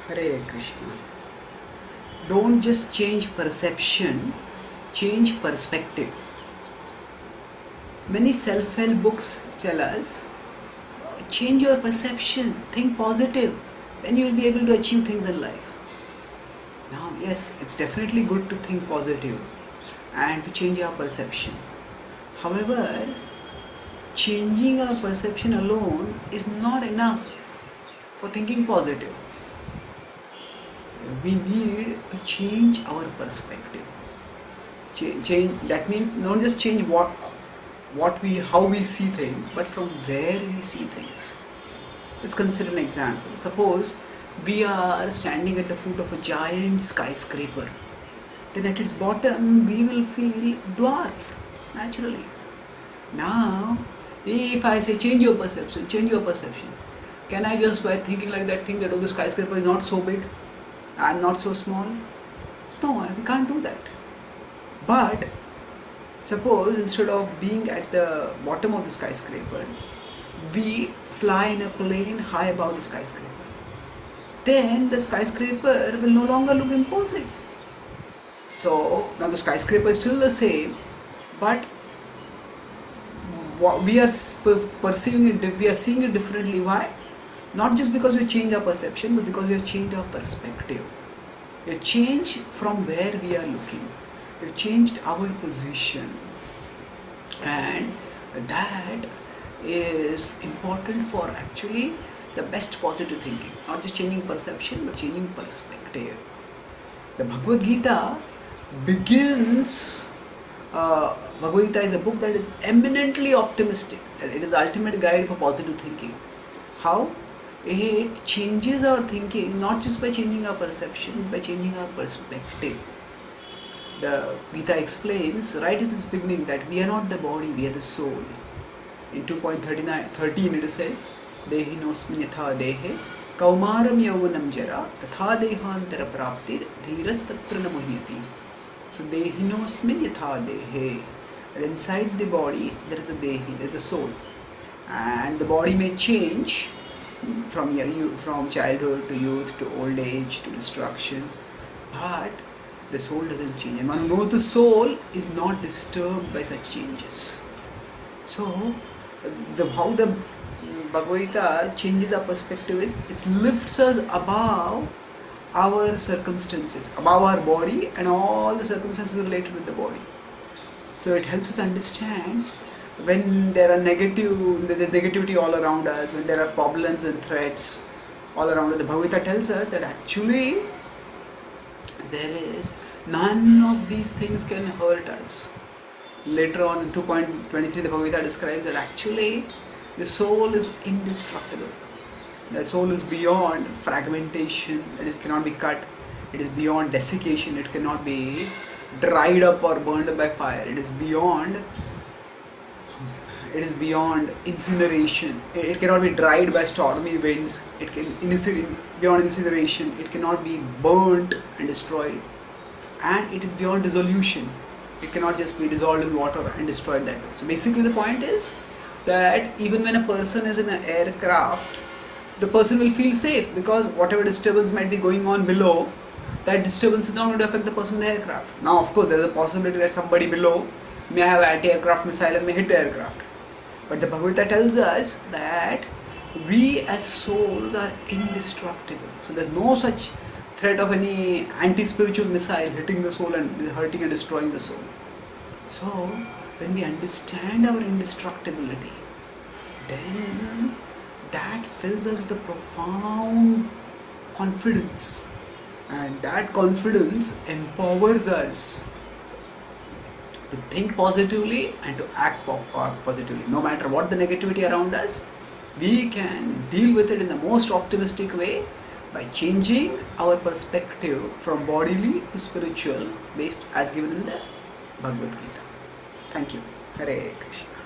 Hare Krishna. Don't just change perception, change perspective. Many self-help books tell us, change your perception, think positive, then you will be able to achieve things in life. Now, yes, it's definitely good to think positive and to change our perception. However, changing our perception alone is not enough for thinking positive. We need to change our perspective. Change that means not just change how we see things, but from where we see things. Let's consider an example. Suppose we are standing at the foot of a giant skyscraper. Then at its bottom we will feel dwarfed naturally. Now, if I say change your perception, can I just by thinking like that think that the skyscraper is not so big, I'm not so small? No, we can't do that. But suppose instead of being at the bottom of the skyscraper, we fly in a plane high above the skyscraper. Then the skyscraper will no longer look imposing. So now the skyscraper is still the same, but we are perceiving it, we are seeing it differently. Why? Not just because we change our perception, but because we have changed our perspective. We have changed from where we are looking. We have changed our position. And that is important for actually the best positive thinking. Not just changing perception, but changing perspective. The Bhagavad-gita begins, Bhagavad-gita is a book that is eminently optimistic. It is the ultimate guide for positive thinking. How? It changes our thinking not just by changing our perception, but by changing our perspective. The Gita explains right at this beginning that we are not the body, we are the soul. In 2.13 it is said, Dehi nosmin yatha dehe kaumaram yauvanam jara tatha dehantara praptir dhiras tatra namuhyati. So Dehi nosmin yatha dehe. And inside the body there is a Dehi, there is the soul. And the body may change from childhood to youth to old age to destruction, but the soul doesn't change. And one who knows the soul is not disturbed by such changes. So, how the Bhagavad-gita changes our perspective is, it lifts us above our circumstances, above our body and all the circumstances related with the body. So it helps us understand when there are negativity all around us, when there are problems and threats all around us. The Bhagavad-gita tells us that actually there is none of these things can hurt us. Later on in 2.23 the Bhagavad-gita describes that actually the soul is indestructible. The soul is beyond fragmentation, it cannot be cut. It is beyond desiccation, it cannot be dried up or burned by fire. It is beyond incineration. It cannot be dried by stormy winds. It can beyond incineration. It cannot be burnt and destroyed. And it is beyond dissolution. It cannot just be dissolved in water and destroyed that way. So basically the point is that even when a person is in an aircraft, the person will feel safe because whatever disturbance might be going on below, that disturbance is not going to affect the person in the aircraft. Now of course there is a possibility that somebody below may have anti-aircraft missile and may hit the aircraft. But the Bhagavad-gita tells us that we as souls are indestructible. So there is no such threat of any anti-spiritual missile hitting the soul and hurting and destroying the soul. So when we understand our indestructibility, then that fills us with a profound confidence. And that confidence empowers us to think positively and to act positively. No matter what the negativity around us, we can deal with it in the most optimistic way by changing our perspective from bodily to spiritual based as given in the Bhagavad-gita. Thank you. Hare Krishna.